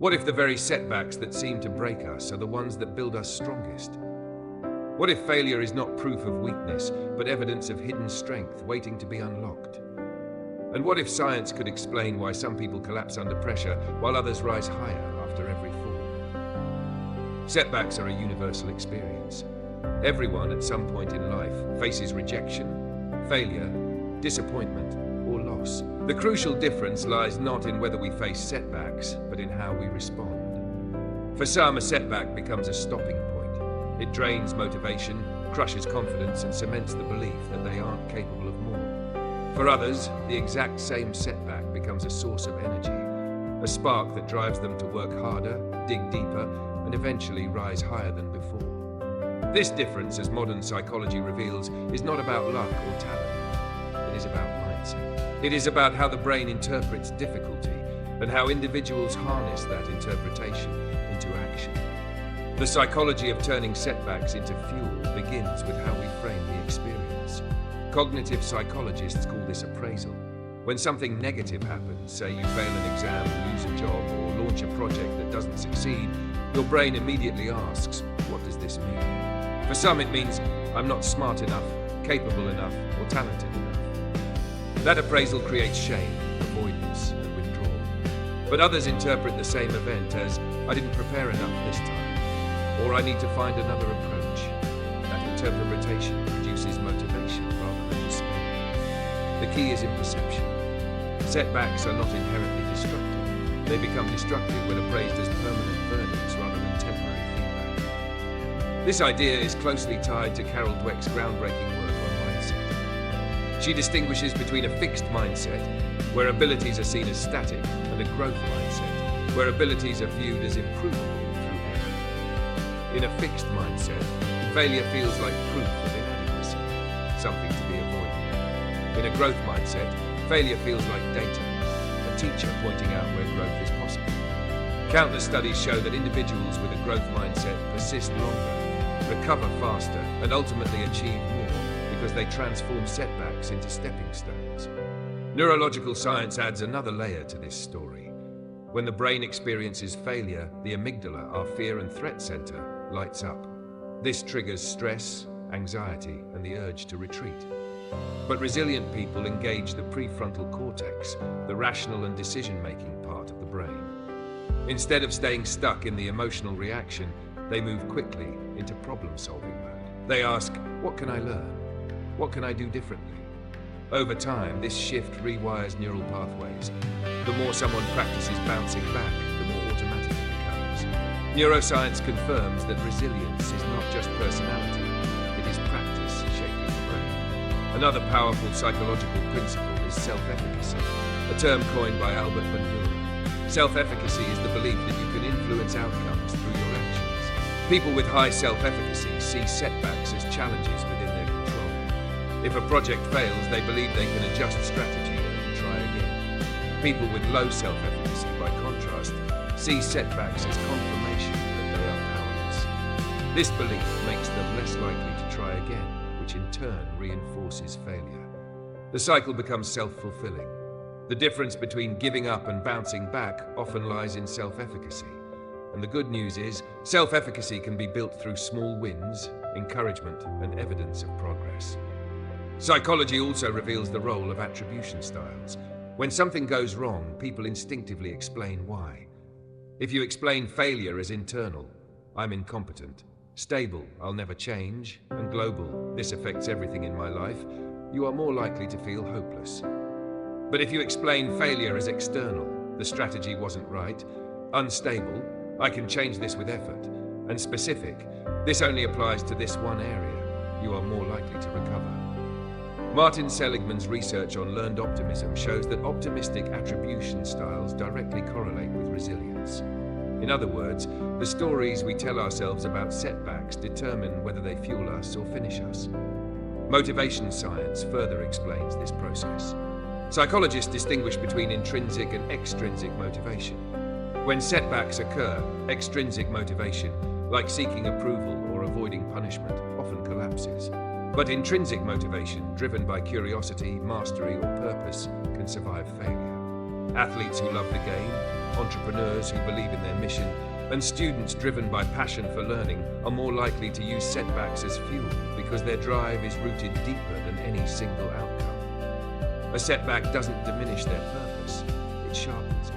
What if the very setbacks that seem to break us are the ones that build us strongest? What if failure is not proof of weakness, but evidence of hidden strength waiting to be unlocked? And what if science could explain why some people collapse under pressure while others rise higher after every fall? Setbacks are a universal experience. Everyone at some point in life faces rejection, failure, disappointment, or loss. The crucial difference lies not in whether we face setbacks, but in how we respond. For some, a setback becomes a stopping point. It drains motivation, crushes confidence, and cements the belief that they aren't capable of more. For others, the exact same setback becomes a source of energy, a spark that drives them to work harder, dig deeper, and eventually rise higher than before. This difference, as modern psychology reveals, is not about luck or talent. It is about mindset. It is about how the brain interprets difficulty and how individuals harness that interpretation into action. The psychology of turning setbacks into fuel begins with how we frame the experience. Cognitive psychologists call this appraisal. When something negative happens, say you fail an exam, lose a job, or launch a project that doesn't succeed, your brain immediately asks, what does this mean? For some, it means I'm not smart enough, capable enough, or talented enough. That appraisal creates shame, avoidance, and withdrawal. But others interpret the same event as I didn't prepare enough this time, or I need to find another approach. That interpretation produces motivation rather than despair. The key is in perception. Setbacks are not inherently destructive. They become destructive when appraised as permanent verdicts rather than temporary feedback. This idea is closely tied to Carol Dweck's groundbreaking work on mindset. She distinguishes between a fixed mindset, where abilities are seen as static, and a growth mindset, where abilities are viewed as improvable through effort. In a fixed mindset, failure feels like proof of inadequacy, something to be avoided. In a growth mindset, failure feels like data, a teacher pointing out where growth is possible. Countless studies show that individuals with a growth mindset persist longer, recover faster, and ultimately achieve more because they transform setbacks into stepping stones. Neurological science adds another layer to this story. When the brain experiences failure, the amygdala, our fear and threat center, lights up. This triggers stress, anxiety, and the urge to retreat. But resilient people engage the prefrontal cortex, the rational and decision-making part of the brain. Instead of staying stuck in the emotional reaction, they move quickly into problem-solving mode. They ask, what can I learn? What can I do differently? Over time, this shift rewires neural pathways. The more someone practices bouncing back, the more automatic it becomes. Neuroscience confirms that resilience is not just personality, it is practice shaping the brain. Another powerful psychological principle is self-efficacy, a term coined by Albert Bandura. Self-efficacy is the belief that you can influence outcomes through your actions. People with high self-efficacy see setbacks as challenges within their control. If a project fails, they believe they can adjust strategy and try again. People with low self-efficacy, by contrast, see setbacks as confirmation that they are powerless. This belief makes them less likely to try again, which in turn reinforces failure. The cycle becomes self-fulfilling. The difference between giving up and bouncing back often lies in self-efficacy. And the good news is, self-efficacy can be built through small wins, encouragement, and evidence of progress. Psychology also reveals the role of attribution styles. When something goes wrong, people instinctively explain why. If you explain failure as internal, I'm incompetent, stable, I'll never change, and global, this affects everything in my life, you are more likely to feel hopeless. But if you explain failure as external, the strategy wasn't right, unstable, I can change this with effort, and specific, this only applies to this one area, you are more likely to recover. Martin Seligman's research on learned optimism shows that optimistic attribution styles directly correlate with resilience. In other words, the stories we tell ourselves about setbacks determine whether they fuel us or finish us. Motivation science further explains this process. Psychologists distinguish between intrinsic and extrinsic motivation. When setbacks occur, extrinsic motivation, like seeking approval or avoiding punishment, often collapses. But intrinsic motivation, driven by curiosity, mastery, or purpose, can survive failure. Athletes who love the game, entrepreneurs who believe in their mission, and students driven by passion for learning are more likely to use setbacks as fuel because their drive is rooted deeper than any single outcome. A setback doesn't diminish their purpose, it sharpens it.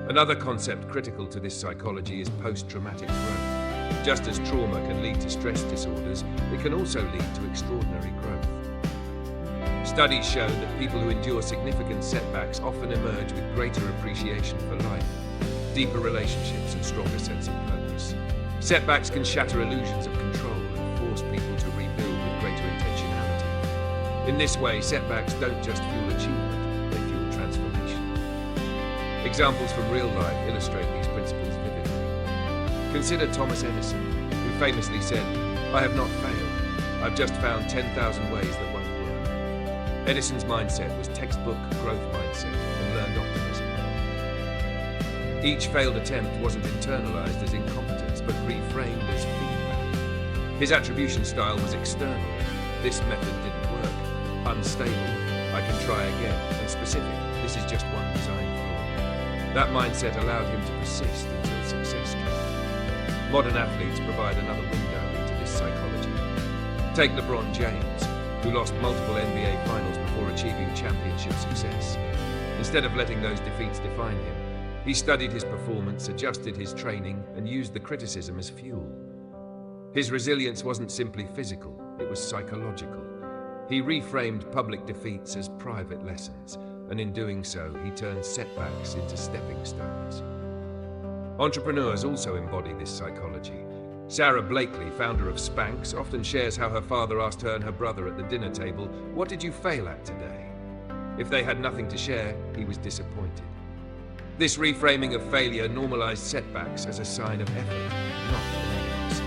Another concept critical to this psychology is post-traumatic growth. Just as trauma can lead to stress disorders, it can also lead to extraordinary growth. Studies show that people who endure significant setbacks often emerge with greater appreciation for life, deeper relationships, and stronger sense of purpose. Setbacks can shatter illusions of control and force people to rebuild with greater intentionality. In this way, setbacks don't just fuel achievement, they fuel transformation. Examples from real life illustrate these principles vividly. Consider Thomas Edison, who famously said, "I have not failed. I've just found 10,000 ways that won't work." Edison's mindset was textbook growth mindset and learned optimism. Each failed attempt wasn't internalized as incompetence, but reframed as feedback. His attribution style was external. "This method didn't work." Unstable. "I can try again." And specific. "This is just one design flaw." That mindset allowed him to persist until success came. Modern athletes provide another window into this psychology. Take LeBron James, who lost multiple NBA finals before achieving championship success. Instead of letting those defeats define him, he studied his performance, adjusted his training, and used the criticism as fuel. His resilience wasn't simply physical, it was psychological. He reframed public defeats as private lessons, and in doing so, he turned setbacks into stepping stones. Entrepreneurs also embody this psychology. Sarah Blakely, founder of Spanx, often shares how her father asked her and her brother at the dinner table, "What did you fail at today?" If they had nothing to share, he was disappointed. This reframing of failure normalized setbacks as a sign of effort, not inadequacy.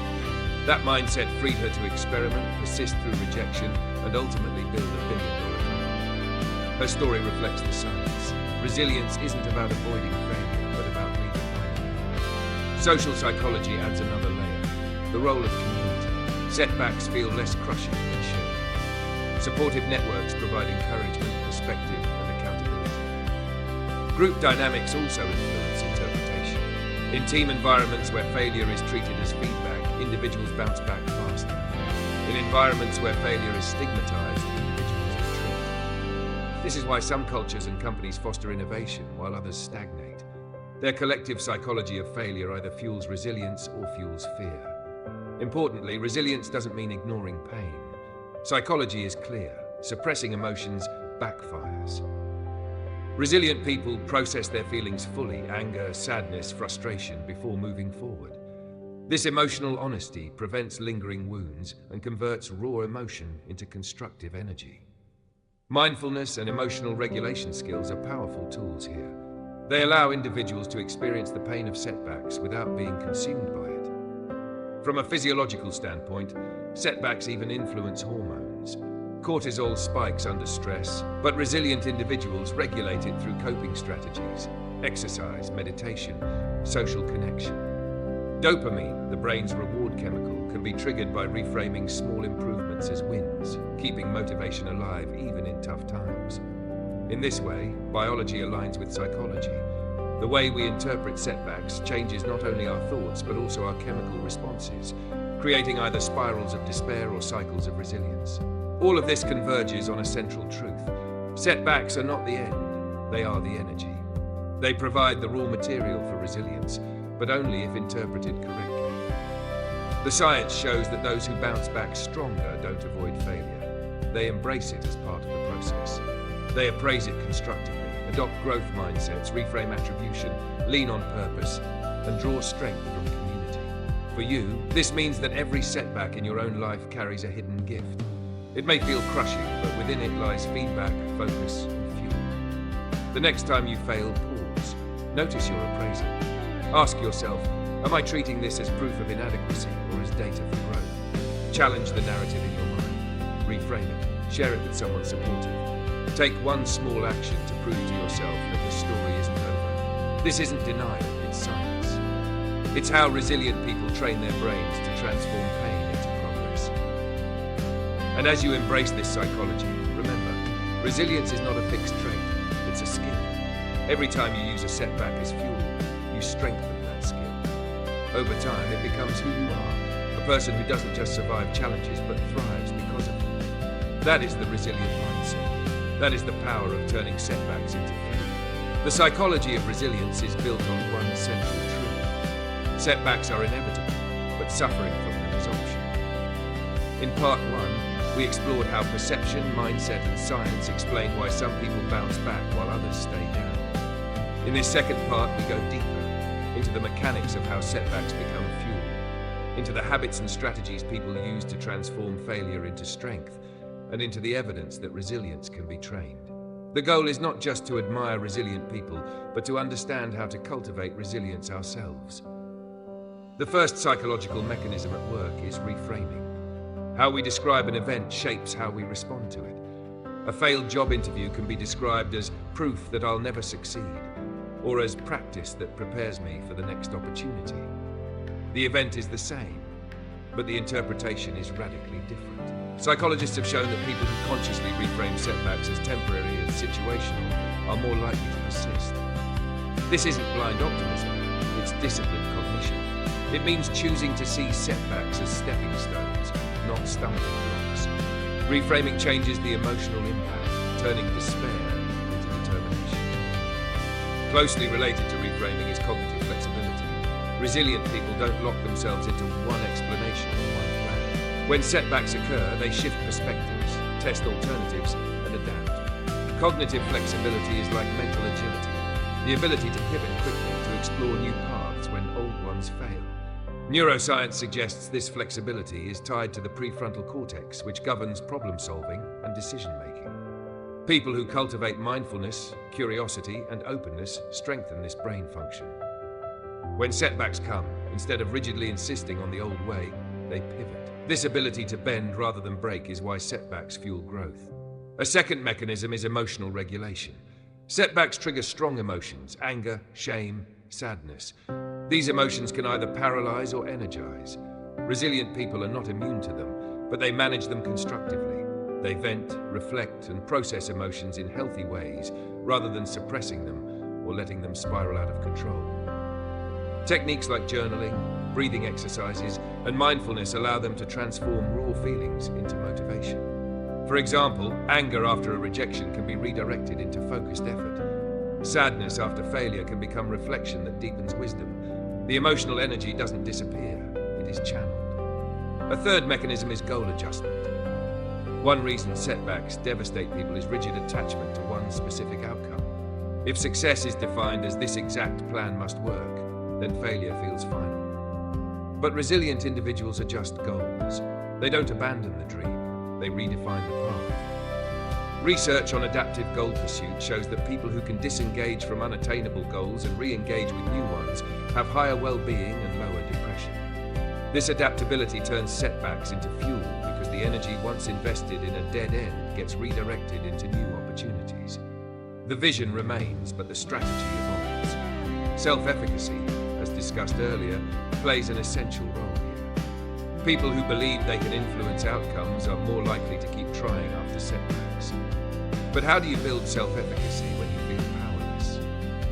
That mindset freed her to experiment, persist through rejection, and ultimately build a billion-dollar company. Her story reflects the science. Resilience isn't about avoiding failure, but about redefining it. Social psychology adds another layer. The role of community. Setbacks feel less crushing when shared. Supportive networks provide encouragement, perspective, and accountability. Group dynamics also influence interpretation. In team environments where failure is treated as feedback, individuals bounce back faster. In environments where failure is stigmatized, individuals retreat. This is why some cultures and companies foster innovation while others stagnate. Their collective psychology of failure either fuels resilience or fuels fear. Importantly, resilience doesn't mean ignoring pain. Psychology is clear. Suppressing emotions backfires. Resilient people process their feelings fully, anger, sadness, frustration, before moving forward. This emotional honesty prevents lingering wounds and converts raw emotion into constructive energy. Mindfulness and emotional regulation skills are powerful tools here. They allow individuals to experience the pain of setbacks without being consumed by it. From a physiological standpoint, setbacks even influence hormones. Cortisol spikes under stress, but resilient individuals regulate it through coping strategies, exercise, meditation, social connection. Dopamine, the brain's reward chemical, can be triggered by reframing small improvements as wins, keeping motivation alive even in tough times. In this way, biology aligns with psychology. The way we interpret setbacks changes not only our thoughts but also our chemical responses, creating either spirals of despair or cycles of resilience. All of this converges on a central truth. Setbacks are not the end, they are the energy. They provide the raw material for resilience, but only if interpreted correctly. The science shows that those who bounce back stronger don't avoid failure. They embrace it as part of the process. They appraise it constructively, adopt growth mindsets, reframe attribution, lean on purpose, and draw strength from community. For you, this means that every setback in your own life carries a hidden gift. It may feel crushing, but within it lies feedback, focus, and fuel. The next time you fail, pause. Notice your appraisal. Ask yourself, am I treating this as proof of inadequacy or as data for growth? Challenge the narrative in your mind. Reframe it. Share it with someone supportive. Take one small action to prove to yourself that the story isn't over. This isn't denial, it's science. It's how resilient people train their brains to transform pain into progress. And as you embrace this psychology, remember, resilience is not a fixed trait, it's a skill. Every time you use a setback as fuel, you strengthen that skill. Over time, it becomes who you are, a person who doesn't just survive challenges, but thrives because of them. That is the resilient mindset. That is the power of turning setbacks into fuel. The psychology of resilience is built on one central truth. Setbacks are inevitable, but suffering from them is optional. In part 1, we explored how perception, mindset, and science explain why some people bounce back while others stay down. In this second part, we go deeper into the mechanics of how setbacks become fuel, into the habits and strategies people use to transform failure into strength, and into the evidence that resilience can be trained. The goal is not just to admire resilient people, but to understand how to cultivate resilience ourselves. The first psychological mechanism at work is reframing. How we describe an event shapes how we respond to it. A failed job interview can be described as proof that I'll never succeed, or as practice that prepares me for the next opportunity. The event is the same, but the interpretation is radically different. Psychologists have shown that people who consciously reframe setbacks as temporary and situational are more likely to persist. This isn't blind optimism, it's disciplined cognition. It means choosing to see setbacks as stepping stones, not stumbling blocks. Reframing changes the emotional impact, turning despair into determination. Closely related to reframing is cognitive flexibility. Resilient people don't lock themselves into one explanation or one plan. When setbacks occur, they shift perspectives, test alternatives, and adapt. Cognitive flexibility is like mental agility, the ability to pivot quickly to explore new paths when old ones fail. Neuroscience suggests this flexibility is tied to the prefrontal cortex, which governs problem-solving and decision-making. People who cultivate mindfulness, curiosity, and openness strengthen this brain function. When setbacks come, instead of rigidly insisting on the old way, they pivot. This ability to bend rather than break is why setbacks fuel growth. A second mechanism is emotional regulation. Setbacks trigger strong emotions: anger, shame, sadness. These emotions can either paralyze or energize. Resilient people are not immune to them, but they manage them constructively. They vent, reflect, and process emotions in healthy ways, rather than suppressing them or letting them spiral out of control. Techniques like journaling, breathing exercises, and mindfulness allow them to transform raw feelings into motivation. For example, anger after a rejection can be redirected into focused effort. Sadness after failure can become reflection that deepens wisdom. The emotional energy doesn't disappear, it is channeled. A third mechanism is goal adjustment. One reason setbacks devastate people is rigid attachment to one specific outcome. If success is defined as this exact plan must work, then failure feels final. But resilient individuals adjust goals. They don't abandon the dream, they redefine the path. Research on adaptive goal pursuit shows that people who can disengage from unattainable goals and re-engage with new ones have higher well-being and lower depression. This adaptability turns setbacks into fuel because the energy once invested in a dead end gets redirected into new opportunities. The vision remains, but the strategy evolves. Self-efficacy, as discussed earlier, plays an essential role here. People who believe they can influence outcomes are more likely to keep trying after setbacks. But how do you build self-efficacy when you feel powerless?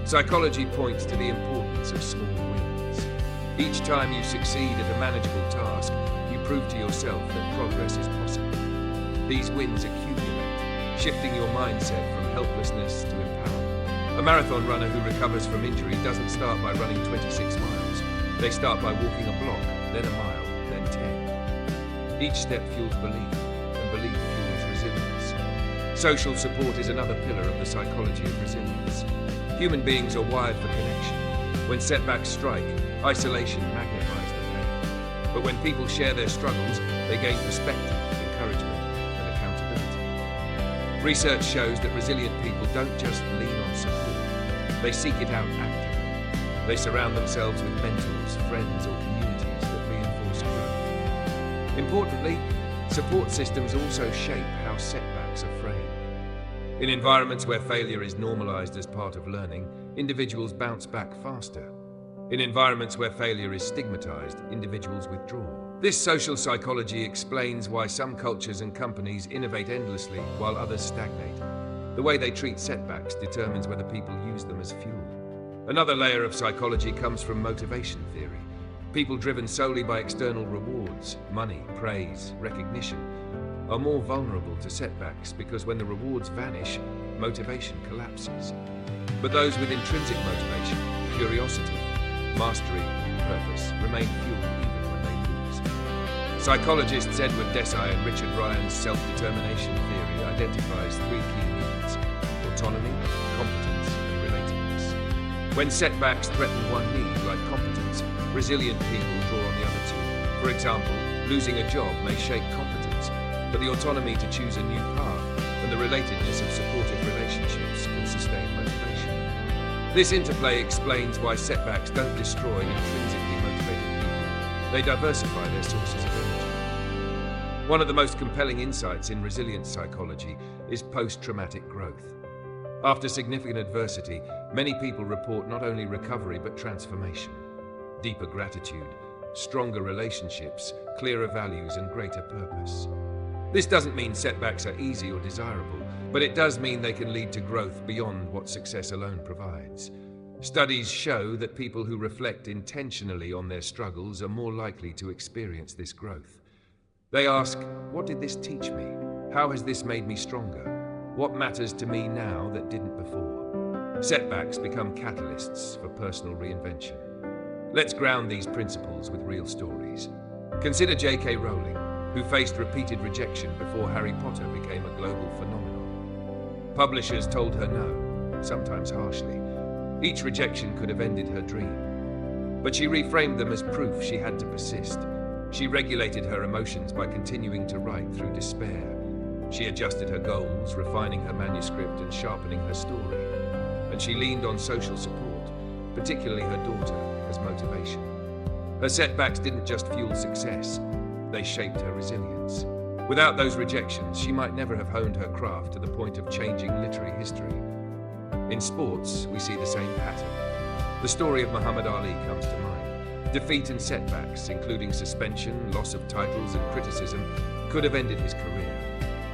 Psychology points to the importance of small wins. Each time you succeed at a manageable task, you prove to yourself that progress is possible. These wins accumulate, shifting your mindset from helplessness to empowerment. A marathon runner who recovers from injury doesn't start by running 26 miles. They start by walking a block, then a mile, then 10. Each step fuels belief, and belief fuels resilience. Social support is another pillar of the psychology of resilience. Human beings are wired for connection. When setbacks strike, isolation magnifies the pain. But when people share their struggles, they gain perspective, encouragement, and accountability. Research shows that resilient people don't just lean on support, they seek it out actively. They surround themselves with mentors, friends, or communities that reinforce growth. Importantly, support systems also shape how setbacks are framed. In environments where failure is normalized as part of learning, individuals bounce back faster. In environments where failure is stigmatized, individuals withdraw. This social psychology explains why some cultures and companies innovate endlessly while others stagnate. The way they treat setbacks determines whether people use them as fuel. Another layer of psychology comes from motivation theory. People driven solely by external rewards, money, praise, recognition, are more vulnerable to setbacks because when the rewards vanish, motivation collapses. But those with intrinsic motivation, curiosity, mastery, purpose, remain fueled even when they lose. Psychologists Edward Deci and Richard Ryan's self-determination theory identifies three key needs: autonomy, competence, and relatedness. When setbacks threaten one need, like competence, resilient people draw on the other two. For example, losing a job may shake competence, but the autonomy to choose a new path and the relatedness of supportive relationships can sustain motivation. This interplay explains why setbacks don't destroy intrinsically motivated people. They diversify their sources of energy. One of the most compelling insights in resilience psychology is post-traumatic growth. After significant adversity, many people report not only recovery but transformation. Deeper gratitude, stronger relationships, clearer values, and greater purpose. This doesn't mean setbacks are easy or desirable, but it does mean they can lead to growth beyond what success alone provides. Studies show that people who reflect intentionally on their struggles are more likely to experience this growth. They ask, what did this teach me? How has this made me stronger? What matters to me now that didn't before? Setbacks become catalysts for personal reinvention. Let's ground these principles with real stories. Consider J.K. Rowling, who faced repeated rejection before Harry Potter became a global phenomenon. Publishers told her no, sometimes harshly. Each rejection could have ended her dream. But she reframed them as proof she had to persist. She regulated her emotions by continuing to write through despair. She adjusted her goals, refining her manuscript and sharpening her story. And she leaned on social support, particularly her daughter, as motivation. Her setbacks didn't just fuel success, they shaped her resilience. Without those rejections, she might never have honed her craft to the point of changing literary history. In sports, we see the same pattern. The story of Muhammad Ali comes to mind. Defeat and setbacks, including suspension, loss of titles, and criticism, could have ended his career.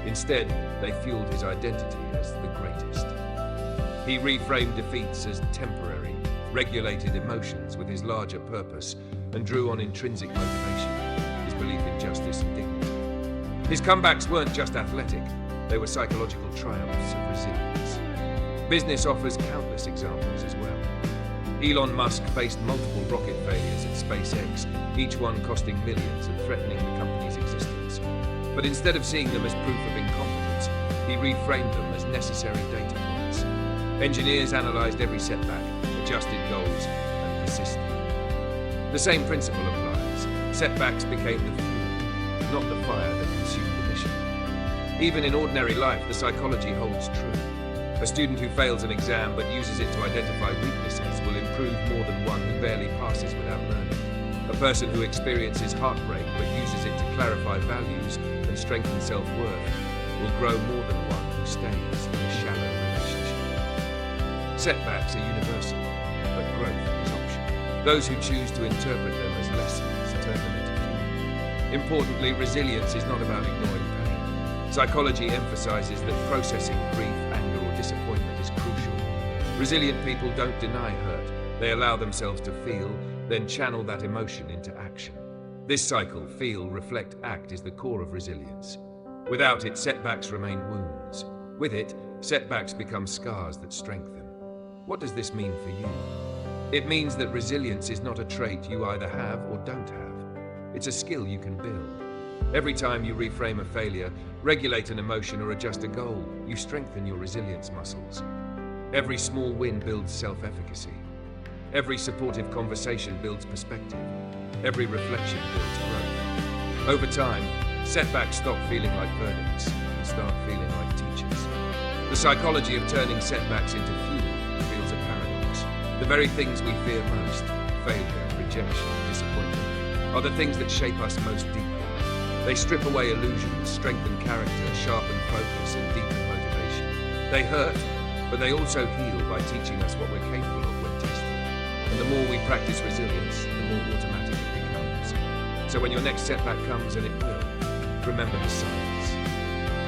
Instead, they fueled his identity as the greatest. He reframed defeats as temporary, regulated emotions with his larger purpose, and drew on intrinsic motivation, his belief in justice and dignity. His comebacks weren't just athletic, they were psychological triumphs of resilience. Business offers countless examples as well. Elon Musk faced multiple rocket failures at SpaceX, each one costing millions and threatening the company's existence. But instead of seeing them as proof of incompetence, he reframed them as necessary data points. Engineers analyzed every setback, adjusted goals, and persisted. The same principle applies. Setbacks became the fuel, not the fire that consumed the mission. Even in ordinary life, the psychology holds true. A student who fails an exam but uses it to identify weaknesses will improve more than one who barely passes without learning. A person who experiences heartbreak but uses it to clarify values and strengthen self-worth will grow more than one who stays in a shallow relationship. Setbacks are universal, but growth is optional. Those who choose to interpret them as lessons turn them into fuel. Importantly, resilience is not about ignoring pain. Psychology emphasizes that processing grief, anger, or disappointment is crucial. Resilient people don't deny hurt. They allow themselves to feel, then channel that emotion into action. This cycle, feel, reflect, act, is the core of resilience. Without it, setbacks remain wounds. With it, setbacks become scars that strengthen. What does this mean for you? It means that resilience is not a trait you either have or don't have. It's a skill you can build. Every time you reframe a failure, regulate an emotion, or adjust a goal, you strengthen your resilience muscles. Every small win builds self-efficacy. Every supportive conversation builds perspective. Every reflection builds growth. Over time, setbacks stop feeling like verdicts and start feeling like teachers. The psychology of turning setbacks into fuel reveals a paradox. The very things we fear most, failure, rejection, disappointment, are the things that shape us most deeply. They strip away illusions, strengthen character, sharpen focus, and deepen motivation. They hurt, but they also heal by teaching us what we're capable of when tested. And the more we practice resilience, the more automatic it becomes. So when your next setback comes, and it will, remember the signs.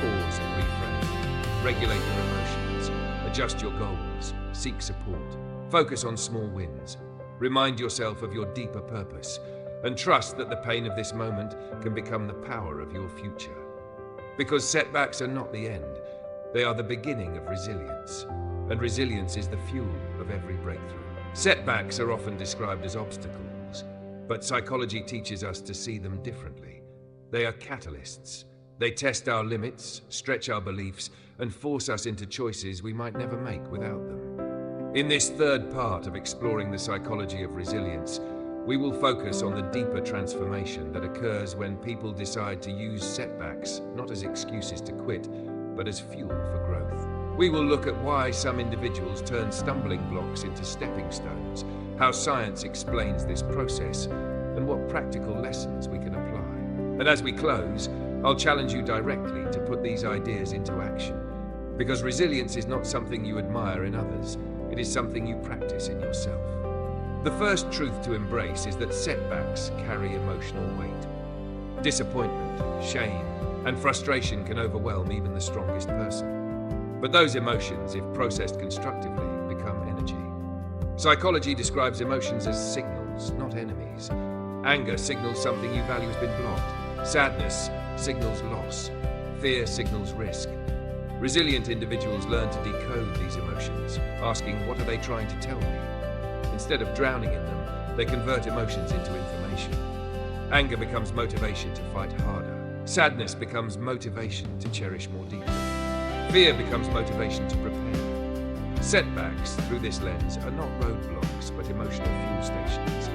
Pause and reframe. Regulate your emotions. Adjust your goals, seek support, focus on small wins, remind yourself of your deeper purpose, and trust that the pain of this moment can become the power of your future. Because setbacks are not the end, they are the beginning of resilience, and resilience is the fuel of every breakthrough. Setbacks are often described as obstacles, but psychology teaches us to see them differently. They are catalysts. They test our limits, stretch our beliefs, and force us into choices we might never make without them. In this third part of exploring the psychology of resilience, we will focus on the deeper transformation that occurs when people decide to use setbacks not as excuses to quit, but as fuel for growth. We will look at why some individuals turn stumbling blocks into stepping stones, how science explains this process, and what practical lessons we can apply. And as we close, I'll challenge you directly to put these ideas into action. Because resilience is not something you admire in others, it is something you practice in yourself. The first truth to embrace is that setbacks carry emotional weight. Disappointment, shame, and frustration can overwhelm even the strongest person. But those emotions, if processed constructively, become energy. Psychology describes emotions as signals, not enemies. Anger signals something you value has been blocked. Sadness signals loss. Fear signals risk. Resilient individuals learn to decode these emotions, asking, what are they trying to tell me? Instead of drowning in them, they convert emotions into information. Anger becomes motivation to fight harder. Sadness becomes motivation to cherish more deeply. Fear becomes motivation to prepare. Setbacks, through this lens, are not roadblocks, but emotional fuel stations.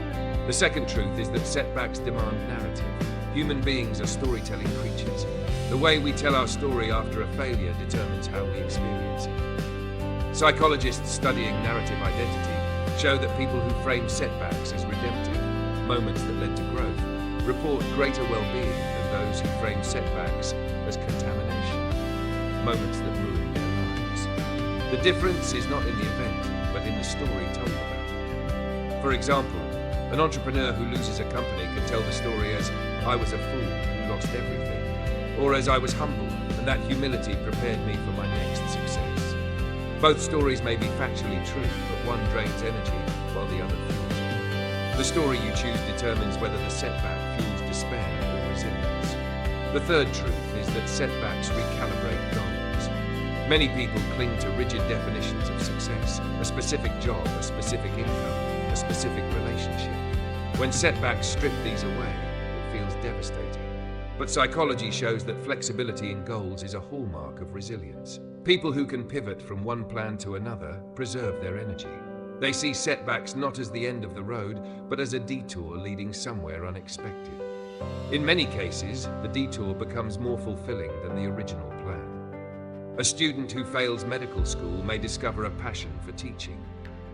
The second truth is that setbacks demand narrative. Human beings are storytelling creatures. The way we tell our story after a failure determines how we experience it. Psychologists studying narrative identity show that people who frame setbacks as redemptive, moments that led to growth, report greater well-being than those who frame setbacks as contamination, moments that ruin their lives. The difference is not in the event, but in the story told about it. For example, an entrepreneur who loses a company can tell the story as, I was a fool who lost everything, or as I was humble, and that humility prepared me for my next success. Both stories may be factually true, but one drains energy while the other fuels it. The story you choose determines whether the setback fuels despair or resilience. The third truth is that setbacks recalibrate goals. Many people cling to rigid definitions of success, a specific job, a specific income, a specific relationship. When setbacks strip these away, it feels devastating. But psychology shows that flexibility in goals is a hallmark of resilience. People who can pivot from one plan to another preserve their energy. They see setbacks not as the end of the road, but as a detour leading somewhere unexpected. In many cases, the detour becomes more fulfilling than the original plan. A student who fails medical school may discover a passion for teaching.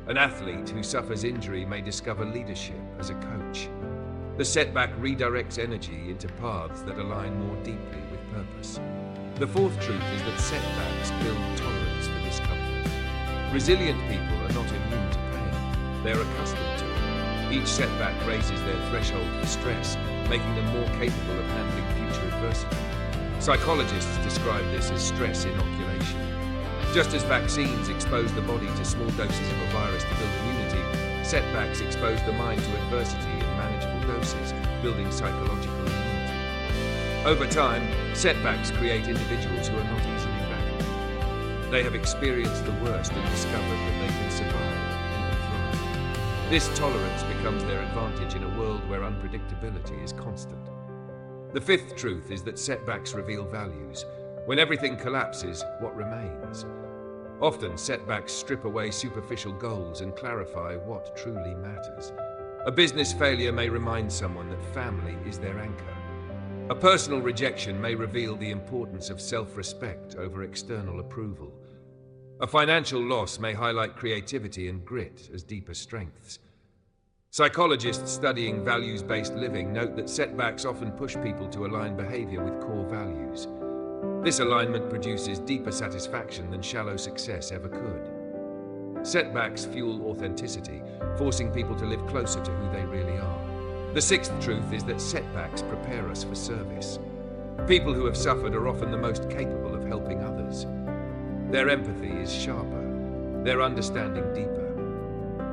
An athlete who suffers injury may discover leadership as a coach. The setback redirects energy into paths that align more deeply with purpose. The fourth truth is that setbacks build tolerance for discomfort. Resilient people are not immune to pain. They are accustomed to it. Each setback raises their threshold for stress, making them more capable of handling future adversity. Psychologists describe this as stress inoculation. Just as vaccines expose the body to small doses of a virus to build immunity, setbacks expose the mind to adversity in manageable doses, building psychological immunity. Over time, setbacks create individuals who are not easily rattled. They have experienced the worst and discovered that they can survive, even thrive. This tolerance becomes their advantage in a world where unpredictability is constant. The fifth truth is that setbacks reveal values. When everything collapses, what remains? Often, setbacks strip away superficial goals and clarify what truly matters. A business failure may remind someone that family is their anchor. A personal rejection may reveal the importance of self-respect over external approval. A financial loss may highlight creativity and grit as deeper strengths. Psychologists studying values-based living note that setbacks often push people to align behavior with core values. This alignment produces deeper satisfaction than shallow success ever could. Setbacks fuel authenticity, forcing people to live closer to who they really are. The sixth truth is that setbacks prepare us for service. People who have suffered are often the most capable of helping others. Their empathy is sharper, their understanding deeper.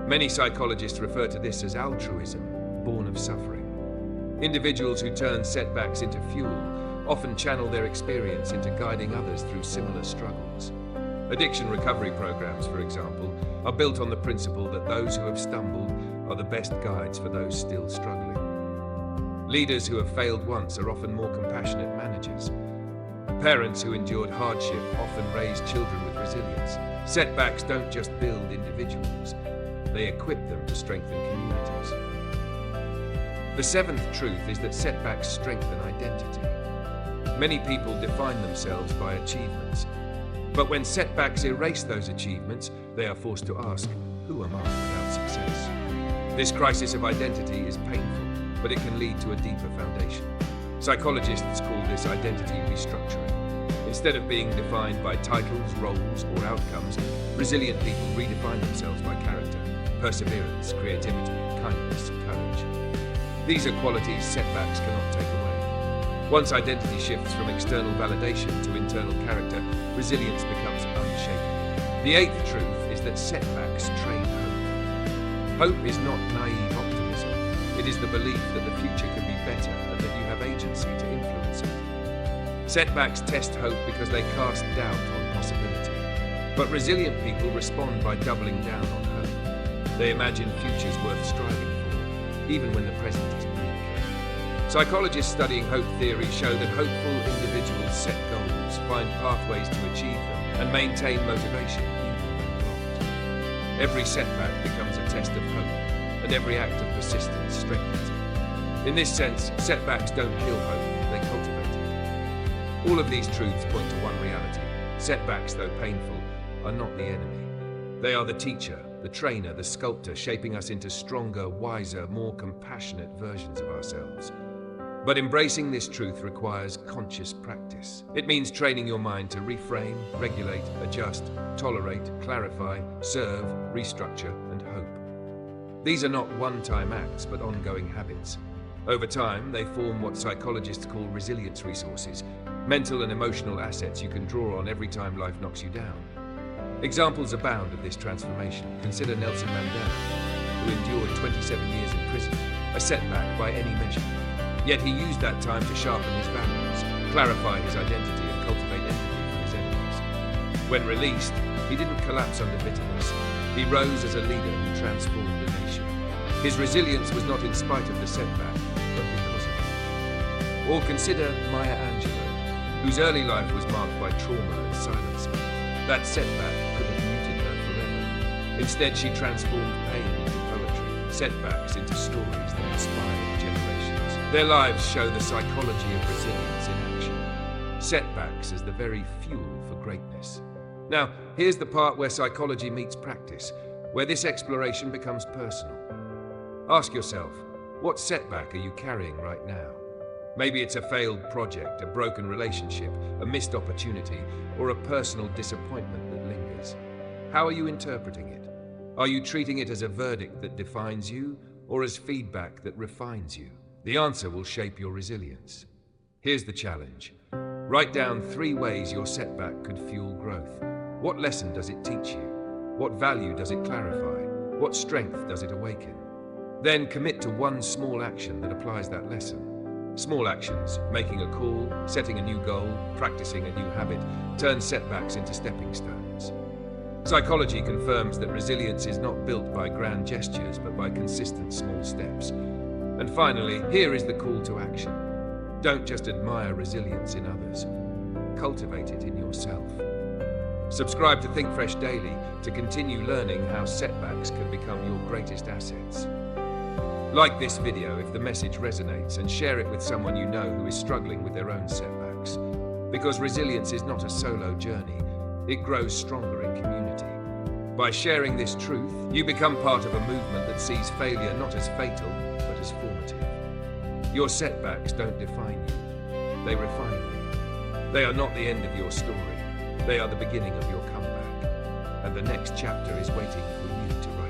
Many psychologists refer to this as altruism, born of suffering. Individuals who turn setbacks into fuel often channel their experience into guiding others through similar struggles. Addiction recovery programs, for example, are built on the principle that those who have stumbled are the best guides for those still struggling. Leaders who have failed once are often more compassionate managers. Parents who endured hardship often raise children with resilience. Setbacks don't just build individuals, they equip them to strengthen communities. The seventh truth is that setbacks strengthen identity. Many people define themselves by achievements, but when setbacks erase those achievements, they are forced to ask, who am I without success? This crisis of identity is painful, but it can lead to a deeper foundation. Psychologists call this identity restructuring. Instead of being defined by titles, roles, or outcomes, resilient people redefine themselves by character, perseverance, creativity, kindness, and courage. These are qualities setbacks cannot take away. Once identity shifts from external validation to internal character, resilience becomes unshakable. The eighth truth is that setbacks train hope. Hope is not naive optimism. It is the belief that the future can be better and that you have agency to influence it. Setbacks test hope because they cast doubt on possibility. But resilient people respond by doubling down on hope. They imagine futures worth striving for, even when the present is bleak. Psychologists studying hope theory show that hopeful individuals set goals, find pathways to achieve them, and maintain motivation even when blocked. Every setback becomes a test of hope, and every act of persistence strengthens it. In this sense, setbacks don't kill hope, they cultivate it. All of these truths point to one reality. Setbacks, though painful, are not the enemy. They are the teacher, the trainer, the sculptor, shaping us into stronger, wiser, more compassionate versions of ourselves. But embracing this truth requires conscious practice. It means training your mind to reframe, regulate, adjust, tolerate, clarify, serve, restructure, and hope. These are not one-time acts, but ongoing habits. Over time, they form what psychologists call resilience resources, mental and emotional assets you can draw on every time life knocks you down. Examples abound of this transformation. Consider Nelson Mandela, who endured 27 years in prison, a setback by any measure. Yet he used that time to sharpen his values, clarify his identity, and cultivate empathy for his enemies. When released, he didn't collapse under bitterness. He rose as a leader who transformed the nation. His resilience was not in spite of the setback, but because of it. Or consider Maya Angelou, whose early life was marked by trauma and silence. That setback could have muted her forever. Instead, she transformed pain into poetry, setbacks into stories that inspired generations. Their lives show the psychology of resilience in action. Setbacks as the very fuel for greatness. Now, here's the part where psychology meets practice, where this exploration becomes personal. Ask yourself, what setback are you carrying right now? Maybe it's a failed project, a broken relationship, a missed opportunity, or a personal disappointment that lingers. How are you interpreting it? Are you treating it as a verdict that defines you, or as feedback that refines you? The answer will shape your resilience. Here's the challenge. Write down 3 ways your setback could fuel growth. What lesson does it teach you? What value does it clarify? What strength does it awaken? Then commit to one small action that applies that lesson. Small actions, making a call, setting a new goal, practicing a new habit, turn setbacks into stepping stones. Psychology confirms that resilience is not built by grand gestures, but by consistent small steps. And finally, here is the call to action. Don't just admire resilience in others. Cultivate it in yourself. Subscribe to Think Fresh Daily to continue learning how setbacks can become your greatest assets. Like this video if the message resonates, and share it with someone you know who is struggling with their own setbacks. Because resilience is not a solo journey, it grows stronger in community. By sharing this truth, you become part of a movement that sees failure not as fatal, but as formative. Your setbacks don't define you, they refine you. They are not the end of your story, they are the beginning of your comeback. And the next chapter is waiting for you to write.